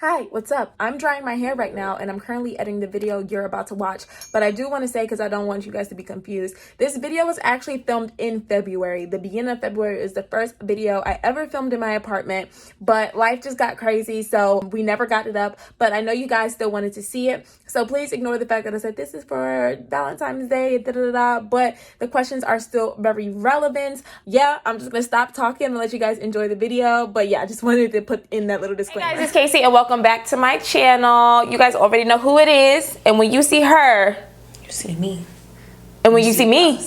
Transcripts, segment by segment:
Hi, what's up? I'm drying my hair right now and I'm currently editing the video you're about to watch, but I do want to say, because I don't want you guys to be confused, this video was actually filmed in February. The beginning of February is the first video I ever filmed in my apartment, but life just got crazy, so we never got it up, but I know you guys still wanted to see it, so please ignore the fact that I said this is for Valentine's Day, but the questions are still very relevant. Yeah, I'm just gonna stop talking and let you guys enjoy the video, but yeah, I just wanted to put in that little disclaimer. Hey guys, it's Casey and welcome back to my channel. You guys already know who it is, and when you see her, you see me. And when you see me,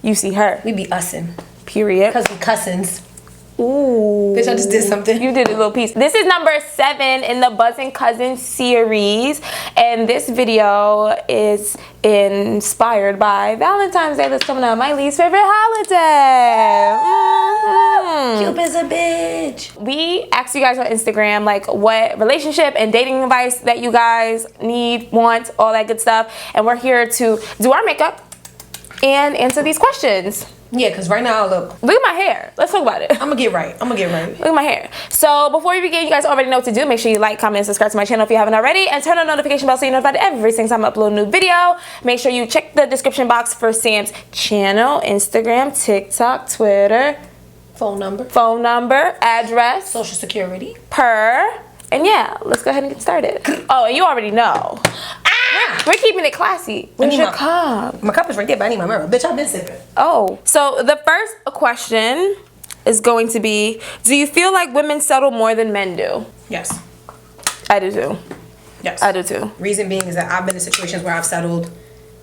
you see her. We be ussin'. Period. Cause we cussins. Ooh. Bitch, I just did something. You did a little piece. This is number 7 in the Buzzin Cuzzin series, and this video is inspired by Valentine's Day that's coming up, my least favorite holiday. Cupid's a bitch. We asked you guys on Instagram like what relationship and dating advice that you guys need, want, all that good stuff, and we're here to do our makeup and answer these questions. Yeah, because right now, look at my hair. Let's talk about it. I'm gonna get right. Look at my hair. So before we begin, you guys already know what to do. Make sure you like, comment, and subscribe to my channel if you haven't already, and turn on the notification bell so you're notified every single time I upload a new video. Make sure you check the description box for Sam's channel, Instagram, TikTok, Twitter, phone number, address, social security, and yeah, let's go ahead and get started. Oh, and you already know. We're keeping it classy. Where's your cup? My cup is right there, but I need my mirror. Bitch, I've been sipping. Oh, so the first question is going to be, do you feel like women settle more than men do? Yes. I do too. Yes. I do too. Reason being is that I've been in situations where I've settled,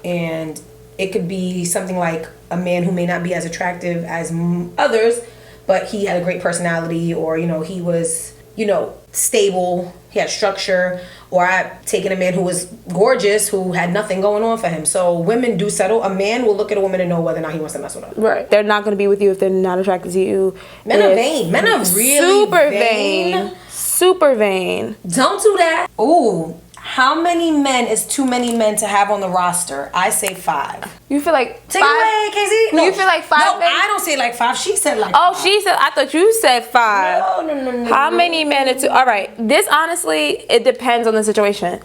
and it could be something like a man who may not be as attractive as others, but he had a great personality, or, you know, he was, you know, stable, he had structure, or I've taken a man who was gorgeous, who had nothing going on for him. So women do settle. A man will look at a woman and know whether or not he wants to mess with her. Right. They're not going to be with you if they're not attracted to you. Men are vain. Men are really super vain. Super vain. Don't do that. Ooh. How many men is too many men to have on the roster? I say 5. You feel like Take 5? It away, Casey. No. You feel like 5? No, men? I don't say like 5. She said like 5. Oh, she said, I thought you said 5. No. How many men are too? All right. This honestly, it depends on the situation.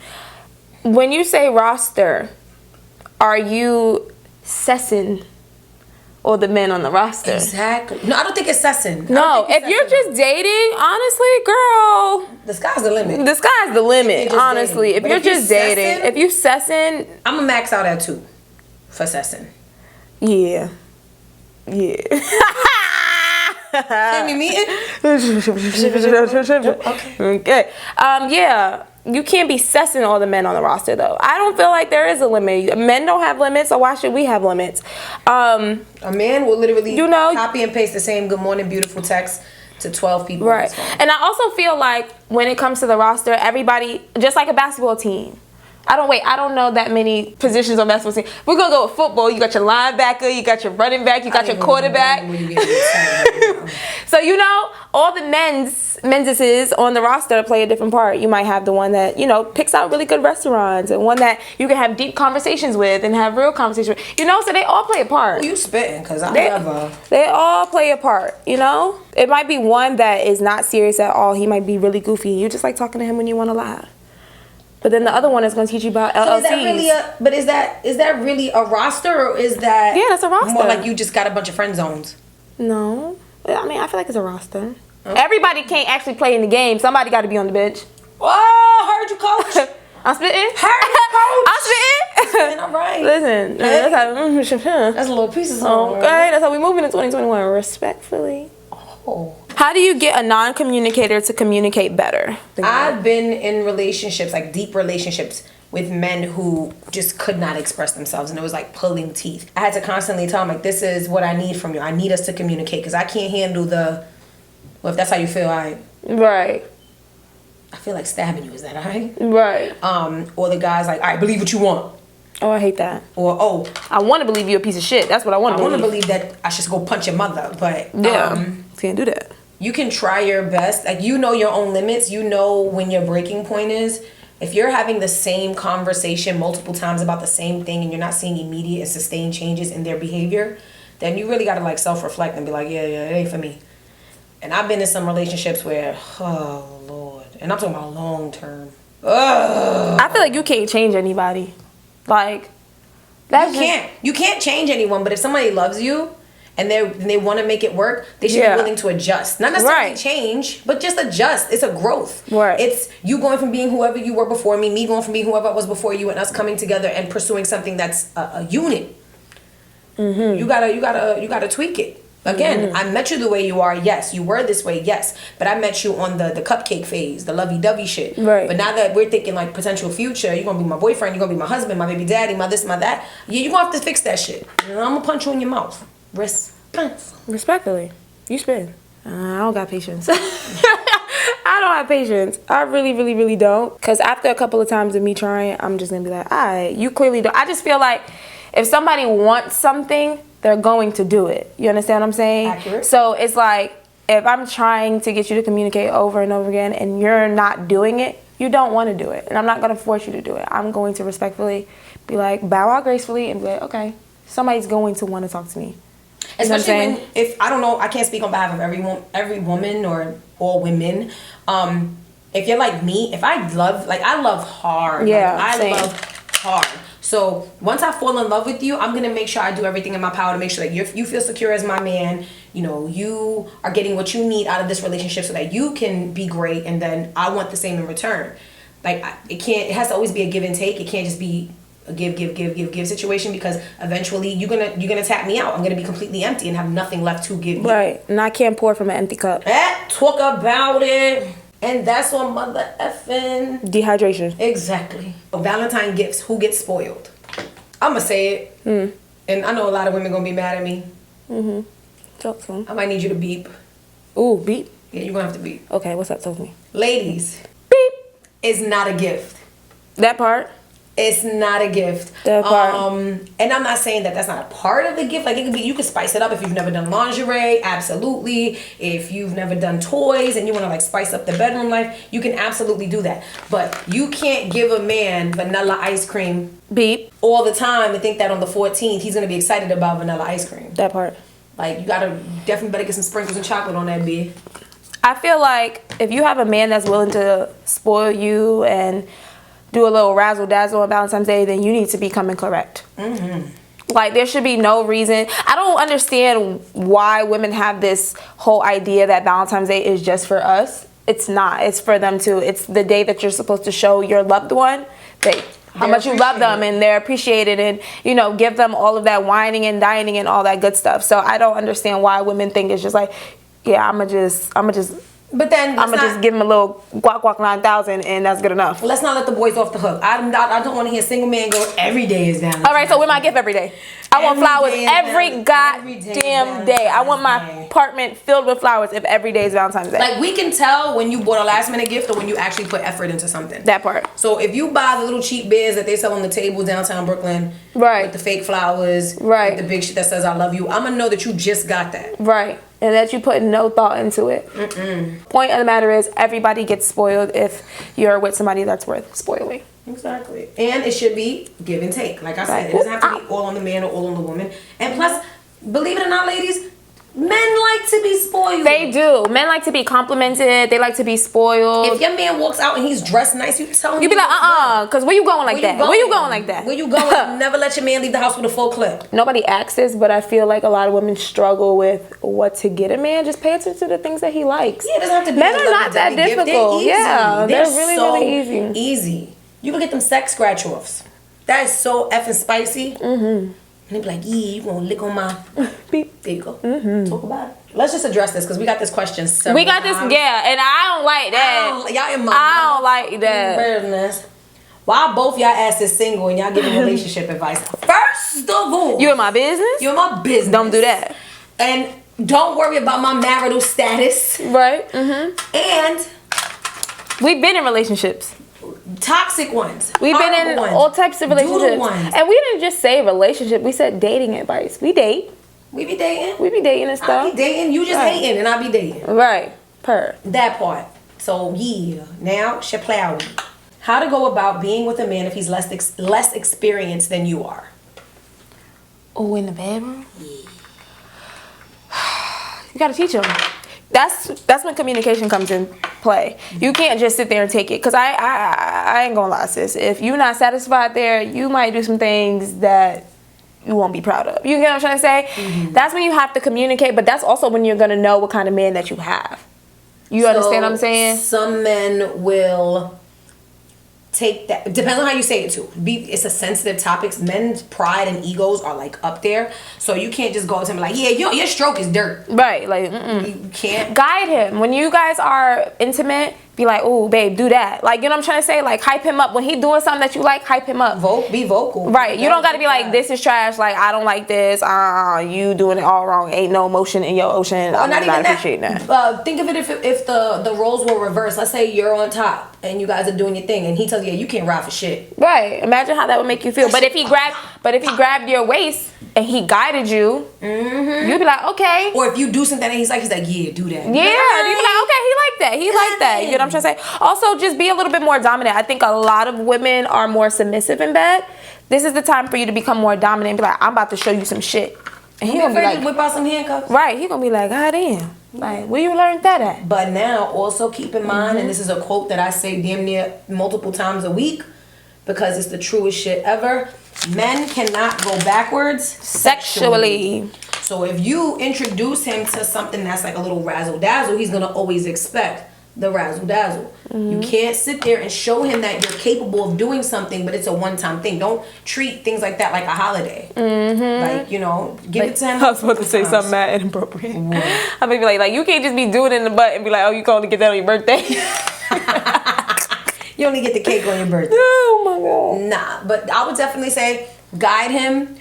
When you say roster, are you cessing all the men on the roster? Exactly. No, I don't think it's cessing. No, if you're just dating, honestly, girl, the sky's the limit. The sky's the limit, honestly. If you're just dating, if you cessing, I'm gonna max out at 2 for cessing. Yeah. Can we meet it? Okay. Yeah. You can't be cessing all the men on the roster, though. I don't feel like there is a limit. Men don't have limits, so why should we have limits? A man will literally, you know, copy and paste the same "Good morning, beautiful" text to 12 people. Right. And I also feel like when it comes to the roster, everybody, just like a basketball team. I don't know that many positions on basketball team. We're gonna go with football. You got your linebacker, you got your running back, you got your quarterback. So you know, all the menses on the roster play a different part. You might have the one that, you know, picks out really good restaurants, and one that you can have deep conversations with and have real conversations with. You know, so they all play a part. You spitting, cause they all play a part, you know? It might be one that is not serious at all. He might be really goofy. You just like talking to him when you want to laugh. But then the other one is going to teach you about LLCs. So is that really a roster, or is that that's a roster? More like you just got a bunch of friend zones? No. I mean, I feel like it's a roster. Okay. Everybody can't actually play in the game. Somebody got to be on the bench. Oh, heard you, coach. I'm spitting. Heard you, coach. I'm spitting. All right. Listen, hey. That's a little piece of something. Okay, that's how we move into 2021, respectfully. Oh. How do you get a non-communicator to communicate better? I've been in relationships, like deep relationships, with men who just could not express themselves, and it was like pulling teeth. I had to constantly tell them, like, this is what I need from you. I need us to communicate, because I can't handle well, if that's how you feel, right. I feel like stabbing you. Is that all right? Right. Or the guy's like, all right, believe what you want. Oh, I hate that. Or, I want to believe you're a piece of shit. That's what I want to believe. I want to believe that I should go punch your mother, but can't do that. You can try your best. Like, you know your own limits. You know when your breaking point is. If you're having the same conversation multiple times about the same thing and you're not seeing immediate and sustained changes in their behavior, then you really got to like self-reflect and be like, yeah, it ain't for me. And I've been in some relationships where, oh Lord, And I'm talking about long term. Ugh. I feel like you can't change anybody. Like, that's You can't change anyone, but if somebody loves you and they want to make it work, they should be willing to adjust. Not necessarily change, but just adjust. It's a growth. Right. It's you going from being whoever you were before me going from being whoever I was before you, and us coming together and pursuing something that's a unit. Mm-hmm. You gotta tweak it. Again, I met you the way you are, yes. You were this way, yes. But I met you on the cupcake phase, the lovey-dovey shit. Right. But now that we're thinking like potential future, you're gonna be my boyfriend, you're gonna be my husband, my baby daddy, my this, my that. Yeah, you're gonna have to fix that shit. And I'm gonna punch you in your mouth. Respectfully. You spin. I don't got patience. I don't have patience. I really, really, really don't. Because after a couple of times of me trying, I'm just gonna be like, all right, you clearly don't. I just feel like if somebody wants something, they're going to do it. You understand what I'm saying? Accurate. So it's like, if I'm trying to get you to communicate over and over again and you're not doing it, you don't want to do it. And I'm not going to force you to do it. I'm going to respectfully be like, bow out gracefully and be like, okay, somebody's going to want to talk to me. Especially when, if, I don't know, I can't speak on behalf of every woman or all women. If you're like me, if I love hard. Yeah, like, same. I love hard. So once I fall in love with you, I'm gonna make sure I do everything in my power to make sure that you feel secure as my man. You know, you are getting what you need out of this relationship so that you can be great, and then I want the same in return. Like it has to always be a give and take. It can't just be a give situation, because eventually you're gonna tap me out. I'm gonna be completely empty and have nothing left to give you. Right, and I can't pour from an empty cup. Talk about it. And that's on mother effing dehydration. Exactly. Valentine gifts. Who gets spoiled? I'ma say it. And I know a lot of women gonna be mad at me. Talk to them. I might need you to beep. Ooh, beep. Yeah, you're gonna have to beep. Okay, what's up? Talk to me. Ladies, Beep. is not a gift. That part. It's not a gift. That part. And I'm not saying that that's not a part of the gift. Like, it could be, you could spice it up if you've never done lingerie, absolutely. If you've never done toys and you want to like spice up the bedroom life, you can absolutely do that. But you can't give a man vanilla ice cream Beep. all the time and think that on the 14th he's gonna be excited about vanilla ice cream. That part. Like, you gotta definitely better get some sprinkles and chocolate on that beer. I feel like if you have a man that's willing to spoil you and do a little razzle dazzle on Valentine's Day, then you need to be coming correct. Like, there should be no reason. I don't understand why women have this whole idea that Valentine's Day is just for us. It's not. It's for them too. It's the day that you're supposed to show your loved one how much you love them, and they're appreciated, and, you know, give them all of that whining and dining and all that good stuff. So I don't understand why women think it's just like, yeah, I'm gonna just But then I'm gonna just give him a little guac 9,000 and that's good enough. Let's not let the boys off the hook. I don't want to hear a single man go, every day is Valentine's. All right, so with my gift every day. I want flowers every goddamn day. I want my apartment filled with flowers if every day is Valentine's Day. Like, we can tell when you bought a last minute gift or when you actually put effort into something. That part. So if you buy the little cheap beers that they sell on the table downtown Brooklyn, right, with the fake flowers, right, with the big shit that says I love you, I'm gonna know that you just got that. Right. And that you put no thought into it. Point of the matter is, everybody gets spoiled if you're with somebody that's worth spoiling. Exactly. And it should be give and take. Like I said, it doesn't have to be all on the man or all on the woman. And plus, believe it or not, ladies, men like to be spoiled. They do. Men like to be complimented. They like to be spoiled. If your man walks out and he's dressed nice, you tell him. You be like, because where you going like that? Where you going like that? Where you going? Never let your man leave the house with a full clip. Nobody asks this, but I feel like a lot of women struggle with what to get a man. Just pay attention to the things that he likes. Yeah, it doesn't have to be. Men are not that difficult. They're really, so really easy. Easy. You can get them sex scratch offs. That is so effing spicy. And they be like, yeah, you gonna lick on my beep. There you go. Talk about it. Let's just address this because we got this question. We got this, yeah, and I don't like that. I don't like that. Business. Why both y'all asses single and y'all giving relationship advice? First of all, you in my business? You in my business. Don't do that. And don't worry about my marital status. Right. And we've been in relationships. Toxic ones. We've been in all types of relationships. Ones. And we didn't just say relationship. We said dating advice. We date. We be dating. We be dating and stuff. I be dating. You just hating and I be dating. Right. That part. So yeah. Now, Shaplow. How to go about being with a man if he's less experienced than you are. Oh, in the bedroom? Yeah. You gotta teach him. That's when communication comes in play. You can't just sit there and take it. Cause I ain't gonna lie, sis. If you're not satisfied there, you might do some things that you won't be proud of. You get what I'm trying to say? Mm-hmm. That's when you have to communicate, but that's also when you're gonna know what kind of man that you have. You understand what I'm saying? Some men will take that. Depends on how you say it too. It's a sensitive topic. Men's pride and egos are like up there, so you can't just go up to him like, yeah, your stroke is dirt. Right, like you can't guide him when you guys are intimate. Be like, oh, babe, do that. Like, you know what I'm trying to say? Like, hype him up when he doing something that you like. Hype him up. Be vocal. Right. You don't got to be like, this is trash. Like, I don't like this. You doing it all wrong. Ain't no emotion in your ocean. I'm not appreciating that. Think of it if the roles were reversed. Let's say you're on top and you guys are doing your thing, and he tells you, yeah, you can't ride for shit. Right. Imagine how that would make you feel. But if he grabbed your waist and he guided you, you'd be like, okay. Or if you do something and he's like, yeah, do that. Yeah. You'd be like, okay, he like that. He like that. You know what I'm trying to say? Also, just be a little bit more dominant. I think a lot of women are more submissive in bed. This is the time for you to become more dominant and be like, I'm about to show you some shit. And he gonna be like, whip out some handcuffs. Right. He gonna be like, God damn. Like, where you learned that at? But now, also keep in mind, and this is a quote that I say damn near multiple times a week because it's the truest shit ever. Men cannot go backwards sexually. So if you introduce him to something that's like a little razzle dazzle, he's gonna always expect the razzle dazzle. You can't sit there and show him that you're capable of doing something, but it's a one-time thing. Don't treat things like that like a holiday. Like, you know, give it to him. I was about to say something mad inappropriate. I mean, like you can't just be doing it in the butt and be like, oh, you going to get that on your birthday? You only get the cake on your birthday. Oh my God. Nah, but I would definitely say guide him.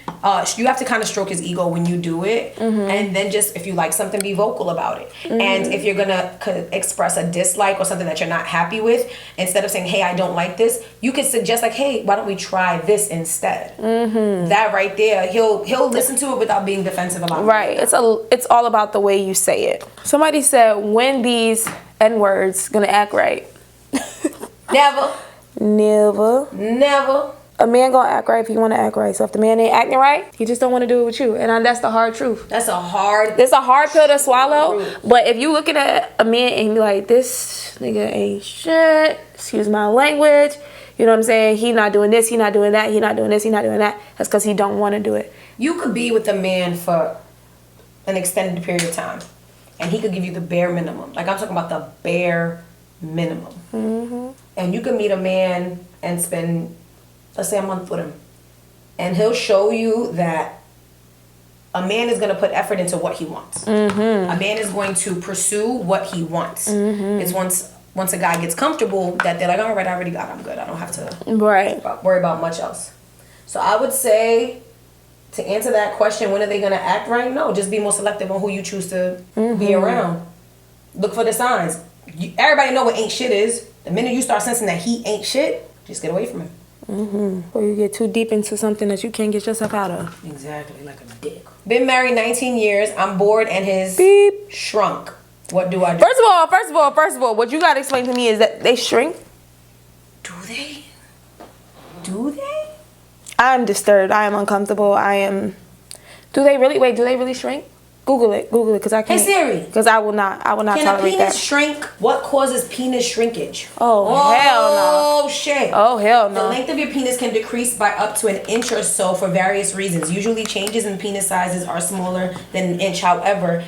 You have to kind of stroke his ego when you do it, and then just if you like something, be vocal about it. And if you're gonna express a dislike or something that you're not happy with, instead of saying, "Hey, I don't like this," you could suggest like, "Hey, why don't we try this instead?" That right there, he'll listen to it without being defensive about it. Right. It's all about the way you say it. Somebody said, "When these N-words gonna act right?" Never. A man gonna act right if he want to act right. So if the man ain't acting right, he just don't want to do it with you. And that's the hard truth. It's a hard pill to swallow. But if you looking at a man and be like, this nigga ain't shit, excuse my language, you know what I'm saying? He not doing this, he not doing that, he not doing this, he not doing that. That's because he don't want to do it. You could be with a man for an extended period of time, and he could give you the bare minimum. Like I'm talking about the bare minimum. And you could meet a man and spend, let's say, a month with him, and he'll show you that a man is going to put effort into what he wants. A man is going to pursue what he wants. It's once a guy gets comfortable that they're like, all right, I already got it, I'm good. I don't have to worry about much else. So I would say, to answer that question, when are they going to act right? No, just be more selective on who you choose to be around. Look for the signs. Everybody know what ain't shit is. The minute you start sensing that he ain't shit, just get away from him. Or you get too deep into something that you can't get yourself out of. Exactly, like a dick. Been married 19 years. I'm bored and his shrunk. What do I do? First of all, what you gotta explain to me is that they shrink. Do they? I'm disturbed. I am uncomfortable. Do they really shrink? Google it, because I can't. Hey Siri. Because I will not tolerate that. Can a penis shrink? What causes penis shrinkage? Oh, hell no. Oh, shit. Oh, hell no. The length of your penis can decrease by up to 1 inch or so for various reasons. Usually changes in penis sizes are smaller than 1 inch, however,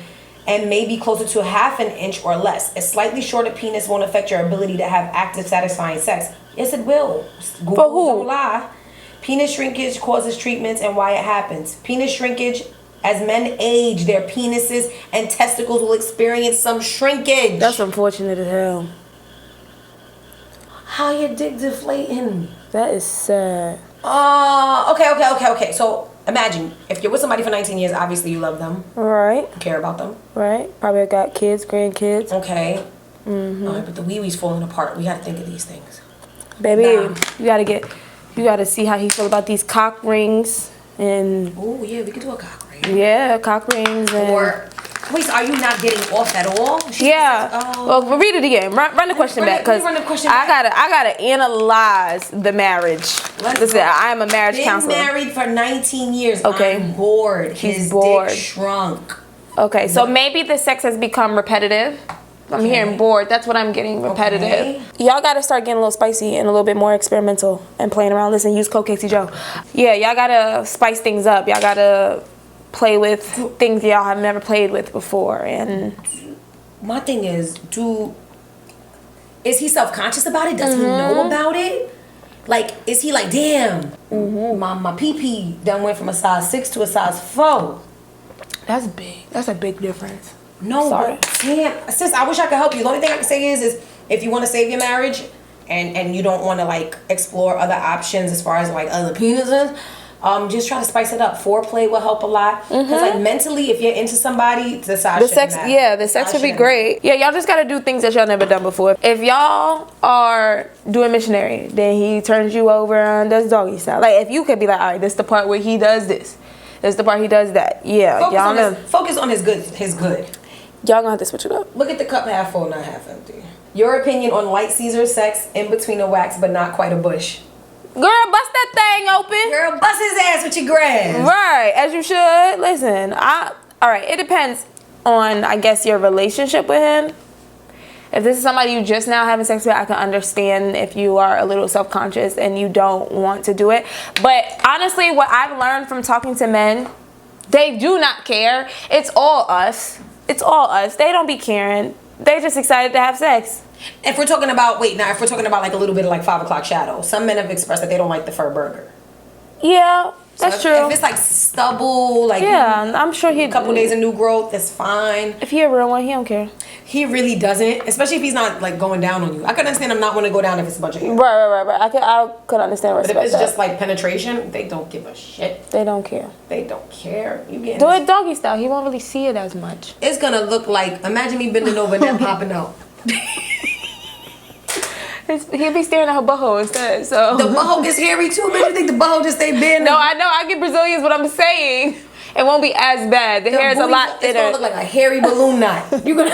and may be closer to 1/2 inch or less. A slightly shorter penis won't affect your ability to have active, satisfying sex. Yes, it will. Google, for who? Don't lie. Penis shrinkage causes treatments and why it happens. Penis shrinkage. As men age, their penises and testicles will experience some shrinkage. That's unfortunate as hell. How your dick deflating? That is sad. Okay. So imagine if you're with somebody for 19 years, obviously you love them. Right. You care about them. Right. Probably got kids, grandkids. Okay. All right, but the wee-wee's falling apart. We gotta think of these things. Baby, you gotta see how he feel about these cock rings and. Oh yeah, we could do a cock ring. Yeah, cock rings and. Or wait, so are you not getting off at all? Well, read it again. Run the question back, because I gotta analyze the marriage. Listen, I am a marriage counselor. Been married for 19 years. Okay. I'm bored. His dick shrunk. Okay, so maybe the sex has become repetitive. I'm hearing bored. That's what I'm getting, repetitive. Okay. Y'all got to start getting a little spicy and a little bit more experimental and playing around. Listen, use Code Casey Joe. Yeah, y'all got to spice things up. Y'all got to play with things y'all have never played with before. And my thing is he self-conscious about it? Does he know about it? Like, is he like, damn, my pee-pee done went from a size 6 to a size 4? that's big. That's a big difference. No, Sorry. but damn, sis, I wish I could help you. The only thing I can say is if you want to save your marriage and you don't want to like explore other options as far as like other penises, just try to spice it up. Foreplay will help a lot. Because like mentally, if you're into somebody, the sex, the sex would be great. Yeah, y'all just gotta do things that y'all never done before. If y'all are doing missionary, then he turns you over and does doggy style. Like if you could be like, all right, this is the part where he does this. This is the part he does that. Yeah, y'all know. Focus on his good. Y'all gonna have to switch it up. Look at the cup half full, not half empty. Your opinion on light Caesar sex in between a wax, but not quite a bush. Girl, bust that thing open. Girl, bust his ass with your grass. Right, as you should. Listen, all right, it depends on, I guess, your relationship with him. If this is somebody you just now having sex with, I can understand if you are a little self-conscious and you don't want to do it. But honestly, what I've learned from talking to men, they do not care. It's all us. It's all us. They don't be caring. They just excited to have sex. If we're talking about like a little bit of like 5 o'clock shadow, some men have expressed that they don't like the fur burger. Yeah, that's true. If it's like stubble, like I'm sure a couple days of new growth, that's fine. If he a real one, he don't care. He really doesn't, especially if he's not like going down on you. I could understand him not want to go down if it's a bunch of hair. Right. I could understand. But if it's just like penetration, they don't give a shit. They don't care. They don't care. You get do it doggy style. He won't really see it as much. It's gonna look like, imagine me bending over and then popping out. He'll be staring at her butthole instead. So the butthole gets hairy too. Man, you think the butthole just stay bent? No, I know. I get Brazilians, but I'm saying it won't be as bad. The hair is a lot thinner. It's gonna look like a hairy balloon knot. You gonna.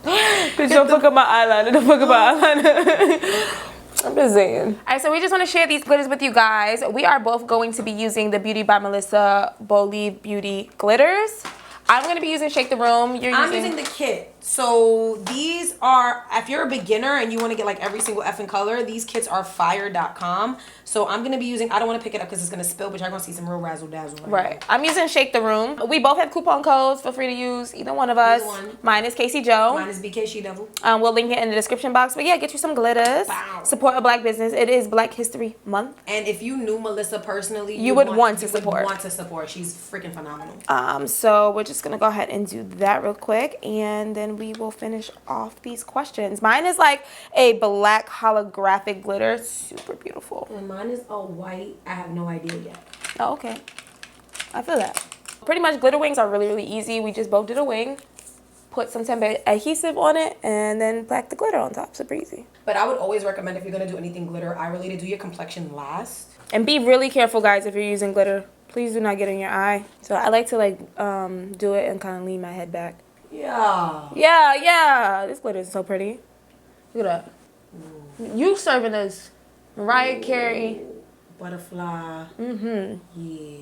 Bitch, don't fuck up my eyeliner. Don't fuck up my eyeliner. I'm just saying. All right, so we just want to share these glitters with you guys. We are both going to be using the Beauty by Melissa Bolive Beauty glitters. I'm going to be using Shake the Room. I'm using the kit. So these are, if you're a beginner and you want to get like every single effing color, these kits are fire.com. So I'm going to be using, I don't want to pick it up because it's going to spill, but you're going to see some real razzle dazzle. Right. I'm using Shake the Room. We both have coupon codes. Feel free to use either one of us. Mine is Casey Joe. Mine is BK She Devil. We'll link it in the description box. But yeah, get you some glitters. Wow. Support a black business. It is Black History Month. And if you knew Melissa personally, you would want to support. She's freaking phenomenal. So we're just going to go ahead and do that real quick. And then we will finish off these questions. Mine is like a black holographic glitter. Super beautiful. And mine is all white. I have no idea yet. Oh, okay. I feel that. Pretty much glitter wings are really, really easy. We just both did a wing, put some type of adhesive on it, and then black the glitter on top. Super easy. But I would always recommend, if you're going to do anything glitter eye related, do your complexion last. And be really careful, guys, if you're using glitter. Please do not get in your eye. So I like to like do it and kind of lean my head back. Yeah. This glitter is so pretty. Look at that. You serving us Mariah Carey. Butterfly. Yeah.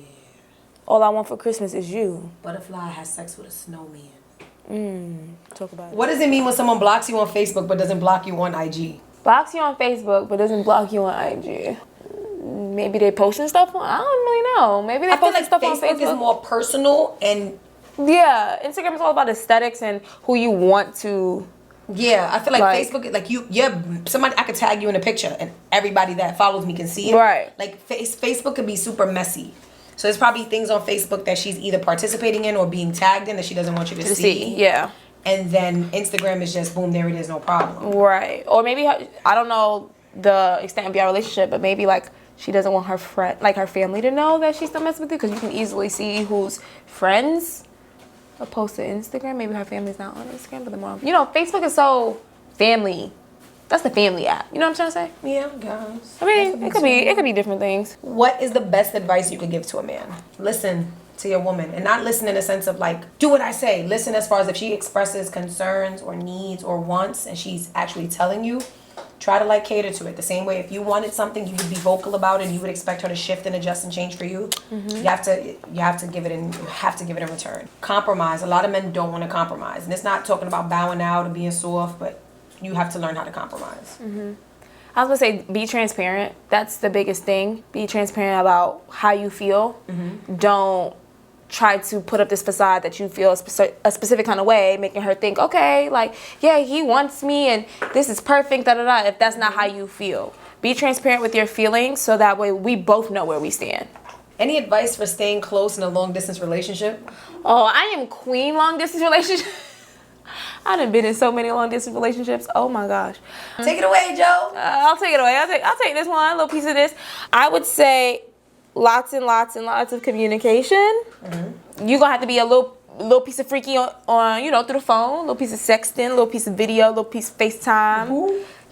All I want for Christmas is you. Butterfly has sex with a snowman. Talk about it. What does it mean when someone blocks you on Facebook but doesn't block you on IG? Blocks you on Facebook but doesn't block you on IG. Maybe they posting stuff on. I don't really know. Maybe they posting stuff on Facebook. Facebook is more personal and. Yeah, Instagram is all about aesthetics and who you want to. Yeah, I feel like Facebook, like somebody, I could tag you in a picture and everybody that follows me can see it. Right. Like Facebook could be super messy. So there's probably things on Facebook that she's either participating in or being tagged in that she doesn't want you to see. Yeah. And then Instagram is just boom, there it is, no problem. Right. Or maybe, I don't know the extent of your relationship, but maybe like she doesn't want her friend, like her family to know that she's still messing with you, because you can easily see who's friends post to Instagram. Maybe her family's not on Instagram, but the more, Facebook is so family. That's the family app. You know what I'm trying to say? Yeah, guys. I mean, it could be different things. What is the best advice you could give to a man? Listen to your woman, and not listen in a sense of like, do what I say. Listen as far as if she expresses concerns or needs or wants and she's actually telling you, try to like cater to it. The same way if you wanted something, you would be vocal about it and you would expect her to shift and adjust and change for you. You have to give it in return. Compromise. A lot of men don't want to compromise. And it's not talking about bowing out or being soft, but you have to learn how to compromise. I was gonna say, be transparent. That's the biggest thing. Be transparent about how you feel. Don't try to put up this facade that you feel a specific kind of way, making her think, okay, like, yeah, he wants me and this is perfect, da da da, if that's not how you feel. Be transparent with your feelings so that way we both know where we stand. Any advice for staying close in a long distance relationship? Oh, I am queen long distance relationship. I done been in so many long distance relationships. Oh my gosh. Take it away, Joe. I'll take it away. I'll take this one, a little piece of this. I would say lots and lots and lots of communication. You're gonna have to be a little piece of freaky on, you know, through the phone, a little piece of sexting, a little piece of video, a little piece of FaceTime.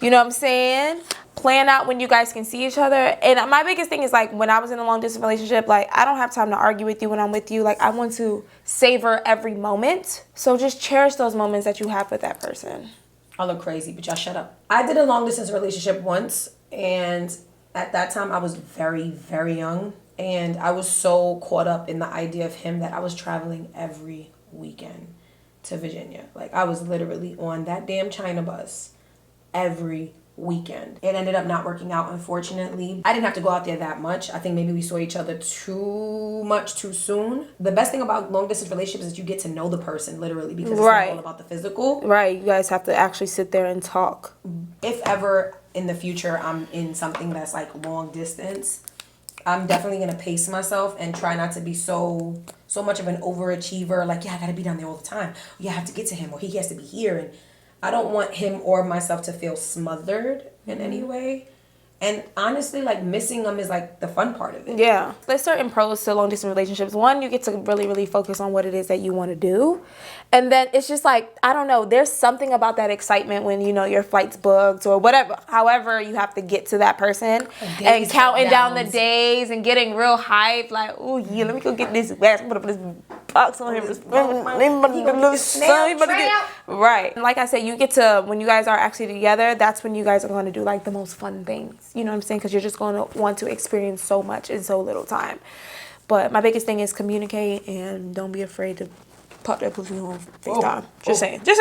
You know what I'm saying? Plan out when you guys can see each other. And my biggest thing is, like, when I was in a long distance relationship, like, I don't have time to argue with you when I'm with you. Like, I want to savor every moment. So just cherish those moments that you have with that person. I look crazy, but y'all shut up. I did a long distance relationship once, and at that time I was very, very young. And I was so caught up in the idea of him that I was traveling every weekend to Virginia. Like, I was literally on that damn China bus every weekend. It ended up not working out, unfortunately. I didn't have to go out there that much. I think maybe we saw each other too much too soon. The best thing about long distance relationships is you get to know the person, literally, because it's not all about the physical. Right. You guys have to actually sit there and talk. If ever in the future I'm in something that's like long distance, I'm definitely gonna pace myself and try not to be so much of an overachiever. Like, yeah, I gotta be down there all the time. Yeah, I have to get to him, or he has to be here. And I don't want him or myself to feel smothered in any way. And honestly, like, missing them is like the fun part of it. Yeah. There's certain pros to long distance relationships. One, you get to really, really focus on what it is that you want to do. And then it's just like, I don't know, there's something about that excitement when, you know, your flight's booked or whatever. However, you have to get to that person and counting down the days and getting real hyped. Like, oh yeah, let me go get this west, put up this box on him. Right. And like I said, you get to, when you guys are actually together, that's when you guys are going to do like the most fun things. You know what I'm saying? Because you're just going to want to experience so much in so little time. But my biggest thing is communicate and don't be afraid to pop that pussy on FaceTime. Just saying. Just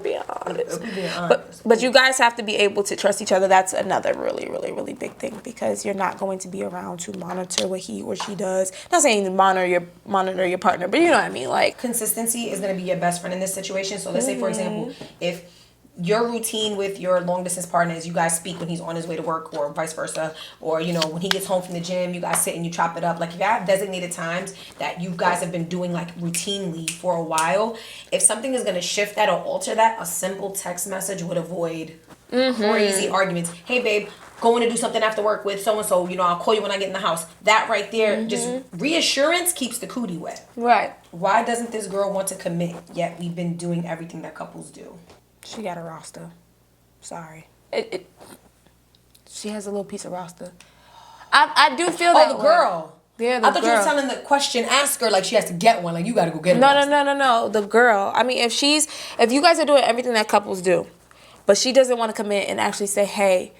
be honest. But you guys have to be able to trust each other. That's another really, really, really big thing, because you're not going to be around to monitor what he or she does. Not saying to monitor your partner, but you know what I mean. Like, consistency is going to be your best friend in this situation. So let's say, for example, if your routine with your long distance partner is you guys speak when he's on his way to work, or vice versa, or, you know, when he gets home from the gym, you guys sit and you chop it up. Like, if you have designated times that you guys have been doing like routinely for a while, if something is going to shift that or alter that, a simple text message would avoid crazy arguments. Hey babe, going to do something after work with so and so, you know, I'll call you when I get in the house. That right there, just reassurance keeps the cootie wet. right. Why doesn't this girl want to commit, yet we've been doing everything that couples do? She got a roster. Sorry. She has a little piece of roster. I do feel that. Oh, the girl. Yeah, I thought you were telling the question asker like she has to get one. Like, you got to go get one. No. The girl. I mean, if you guys are doing everything that couples do, but she doesn't want to commit and actually say, hey,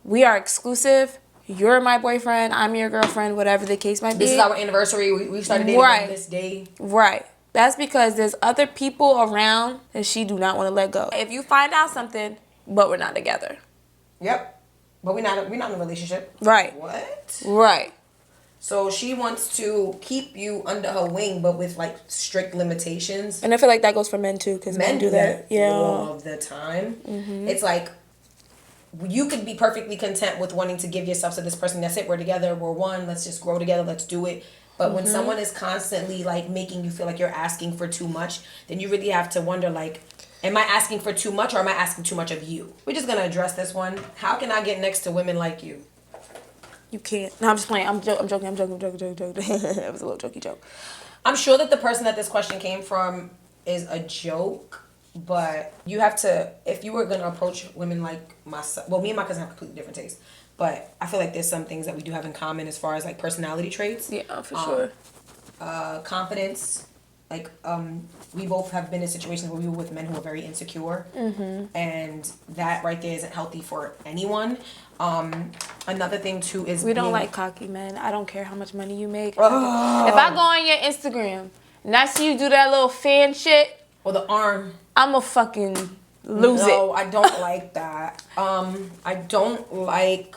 we are exclusive. You're my boyfriend. I'm your girlfriend. Whatever the case might be. This is our anniversary. We started dating on this day. Right. That's because there's other people around and she do not want to let go. If you find out something, but we're not together. Yep. But we're not in a relationship. Right. What? Right. So she wants to keep you under her wing, but with like strict limitations. And I feel like that goes for men too, because men do that. Yeah. All of the time. It's like, you could be perfectly content with wanting to give yourself to this person. That's it. We're together. We're one. Let's just grow together. Let's do it. But when someone is constantly like making you feel like you're asking for too much, then you really have to wonder, like, am I asking for too much, or am I asking too much of you? We're just going to address this one. How can I get next to women like you? You can't. No, I'm just playing. I'm joking. It was a little jokey joke. I'm sure that the person that this question came from is a joke, but you have to, if you were going to approach women like myself, well, me and my cousin have completely different tastes. But I feel like there's some things that we do have in common as far as like personality traits. Yeah, for sure. Confidence, Like, we both have been in situations where we were with men who were very insecure. And that right there isn't healthy for anyone. Another thing, too, is We don't like cocky men. I don't care how much money you make. If I go on your Instagram and I see you do that little fan shit. Or the arm. I'ma fucking lose it. No, I don't like that. I don't like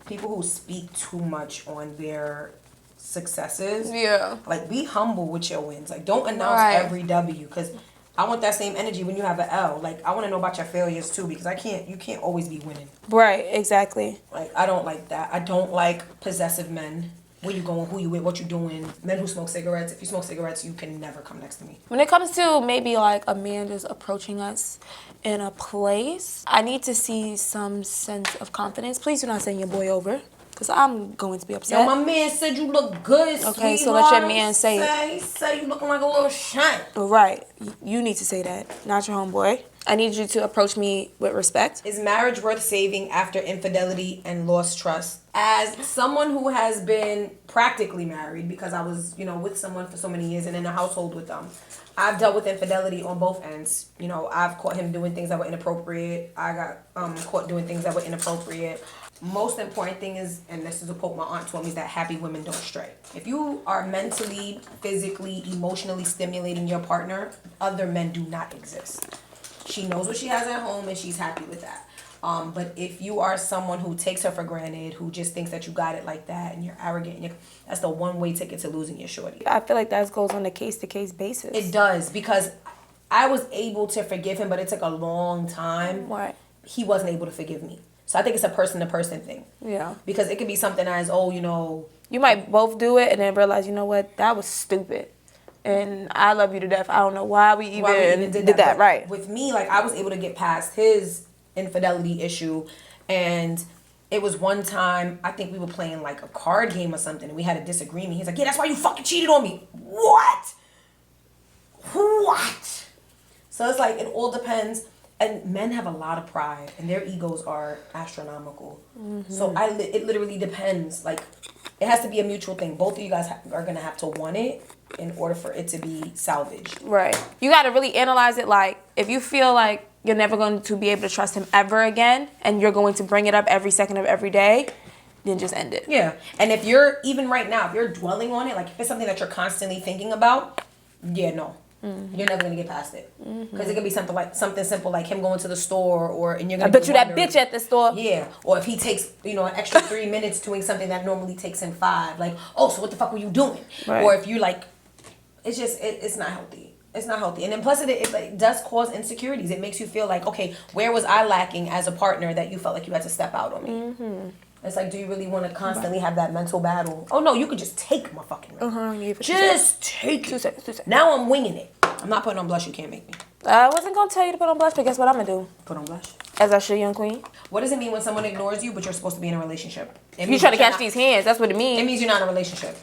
people who speak too much on their successes. Yeah. Like, be humble with your wins. Like, don't announce every W, because I want that same energy when you have an L. Like, I want to know about your failures too, because you can't always be winning. Right, exactly. Like, I don't like that. I don't like possessive men. Where you going, who you with, what you doing. Men who smoke cigarettes. If you smoke cigarettes, you can never come next to me. When it comes to maybe like a man just approaching us in a place, I need to see some sense of confidence. Please do not send your boy over, because I'm going to be upset. Yo, my man said you look good, okay, sweetheart. so let your man say it. He said you looking like a little shine. Right. You need to say that, not your homeboy. I need you to approach me with respect. Is marriage worth saving after infidelity and lost trust? As someone who has been practically married, because I was, with someone for so many years and in a household with them, I've dealt with infidelity on both ends. I've caught him doing things that were inappropriate. I got caught doing things that were inappropriate. Most important thing is, and this is a quote my aunt told me, is that happy women don't stray. If you are mentally, physically, emotionally stimulating your partner, other men do not exist. She knows what she has at home and she's happy with that. But if you are someone who takes her for granted, who just thinks that you got it like that and you're arrogant, and that's the one-way ticket to losing your shorty. I feel like that goes on a case-to-case basis. It does, because I was able to forgive him, but it took a long time. Right. He wasn't able to forgive me. So I think it's a person-to-person thing. Yeah. Because it could be something as, you might both do it and then realize, you know what, that was stupid. And I love you to death. I don't know why we even did that. Right. With me, like, I was able to get past his infidelity issue. And it was one time, I think we were playing like a card game or something, and we had a disagreement. He's like, yeah, that's why you fucking cheated on me. What? So it's like, it all depends. And men have a lot of pride, and their egos are astronomical. So it literally depends. Like, it has to be a mutual thing. Both of you guys are going to have to want it in order for it to be salvaged. Right. You got to really analyze it. Like, if you feel like you're never going to be able to trust him ever again, and you're going to bring it up every second of every day, then just end it. Yeah. And if you're, even right now, if you're dwelling on it, like if it's something that you're constantly thinking about, no. You're never gonna get past it, because it could be something simple like him going to the store, and you're gonna. I bet you that bitch at the store. Yeah, or if he takes an extra 3 minutes doing something that normally takes him 5, like, oh, so what the fuck were you doing? Right. Or if you like, it's just it's not healthy. It's not healthy, and then plus it does cause insecurities. It makes you feel like, okay, where was I lacking as a partner that you felt like you had to step out on me? It's like, do you really want to constantly have that mental battle? Oh no, you could just take my fucking ring. Just take it. 2 seconds. Now I'm winging it. I'm not putting on blush. You can't make me. I wasn't going to tell you to put on blush, but guess what I'm going to do? Put on blush. As I should, young queen. What does it mean when someone ignores you, but you're supposed to be in a relationship? You trying to catch these hands. That's what it means. It means you're not in a relationship.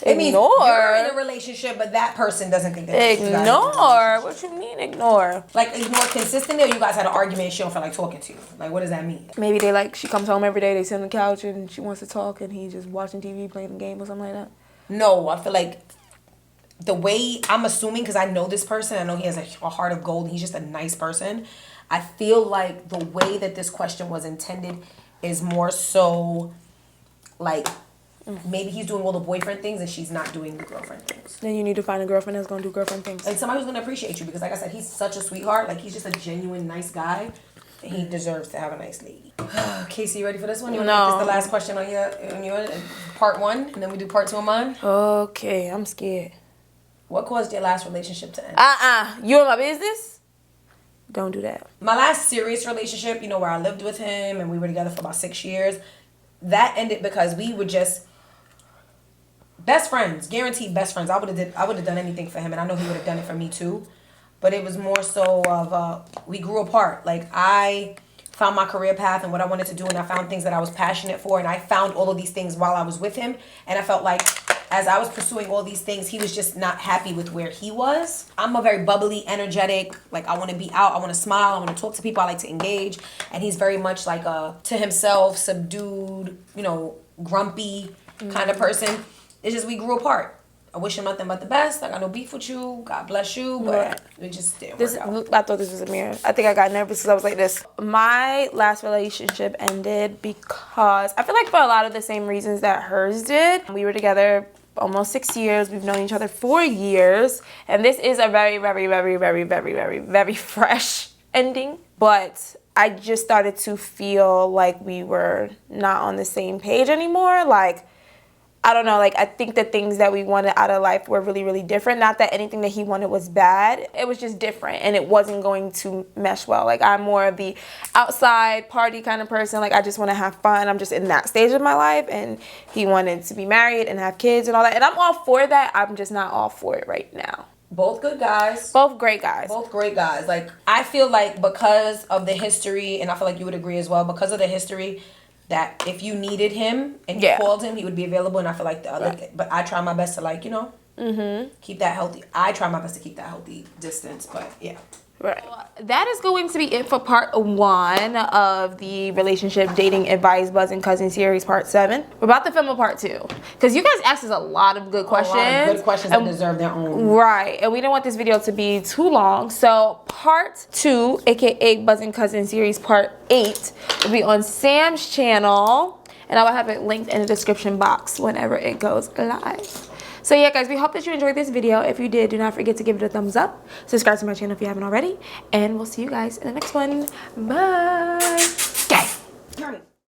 It means you're in a relationship, but that person doesn't think that. Ignore? What you mean ignore? Like, ignore consistently, or you guys had an argument and she don't feel like talking to you? Like, what does that mean? Maybe she comes home every day, they sit on the couch and she wants to talk and he's just watching TV, playing a game or something like that. No, I feel like the way, I'm assuming, because I know this person, I know he has a heart of gold and he's just a nice person. I feel like the way that this question was intended is more so like, maybe he's doing all the boyfriend things and she's not doing the girlfriend things. Then you need to find a girlfriend that's going to do girlfriend things. And somebody who's going to appreciate you, because like I said, he's such a sweetheart. Like, he's just a genuine nice guy. And he deserves to have a nice lady. Casey, you ready for this one? You want to make this the last question on your part 1, and then we do part 2 on mine? Okay, I'm scared. What caused your last relationship to end? You in my business? Don't do that. My last serious relationship, where I lived with him and we were together for about 6 years, that ended because we were just best friends, guaranteed best friends. I would have done anything for him, and I know he would have done it for me too. But it was more so of we grew apart. Like, I found my career path and what I wanted to do, and I found things that I was passionate for, and I found all of these things while I was with him, and I felt like as I was pursuing all these things, he was just not happy with where he was. I'm a very bubbly, energetic, like, I want to be out, I want to smile, I want to talk to people, I like to engage, and he's very much like a to himself, subdued, grumpy kind of person. It's just we grew apart. I wish him nothing but the best. I got no beef with you. God bless you. But it just didn't work out. I thought this was a mirror. I think I got nervous because I was like this. My last relationship ended because I feel like for a lot of the same reasons that hers did. We were together almost 6 years. We've known each other 4 years. And this is a very, very, very, very, very, very, very fresh ending. But I just started to feel like we were not on the same page anymore. Like, I don't know, like, I think the things that we wanted out of life were really, really different. Not that anything that he wanted was bad. It was just different, and it wasn't going to mesh well. Like, I'm more of the outside party kind of person. Like, I just want to have fun. I'm just in that stage of my life, and he wanted to be married and have kids and all that. And I'm all for that. I'm just not all for it right now. Both good guys. Both great guys. Both great guys. Like, I feel like because of the history, and I feel like you would agree as well, because of the history, that if you needed him and you called him, he would be available. And I feel like the other, but I try my best to, like, you know, keep that healthy. I try my best to keep that healthy distance, but yeah. Right. That is going to be it for part 1 of the relationship dating advice Buzzin Cuzzin series part 7. We're about to film a part 2 because you guys asked us a lot of good questions. A lot of good questions that deserve their own. Right. And we didn't want this video to be too long. So part 2, aka Buzzin Cuzzin series part 8, will be on Sam's channel. And I will have it linked in the description box whenever it goes live. So yeah, guys, we hope that you enjoyed this video. If you did, do not forget to give it a thumbs up. Subscribe to my channel if you haven't already. And we'll see you guys in the next one. Bye.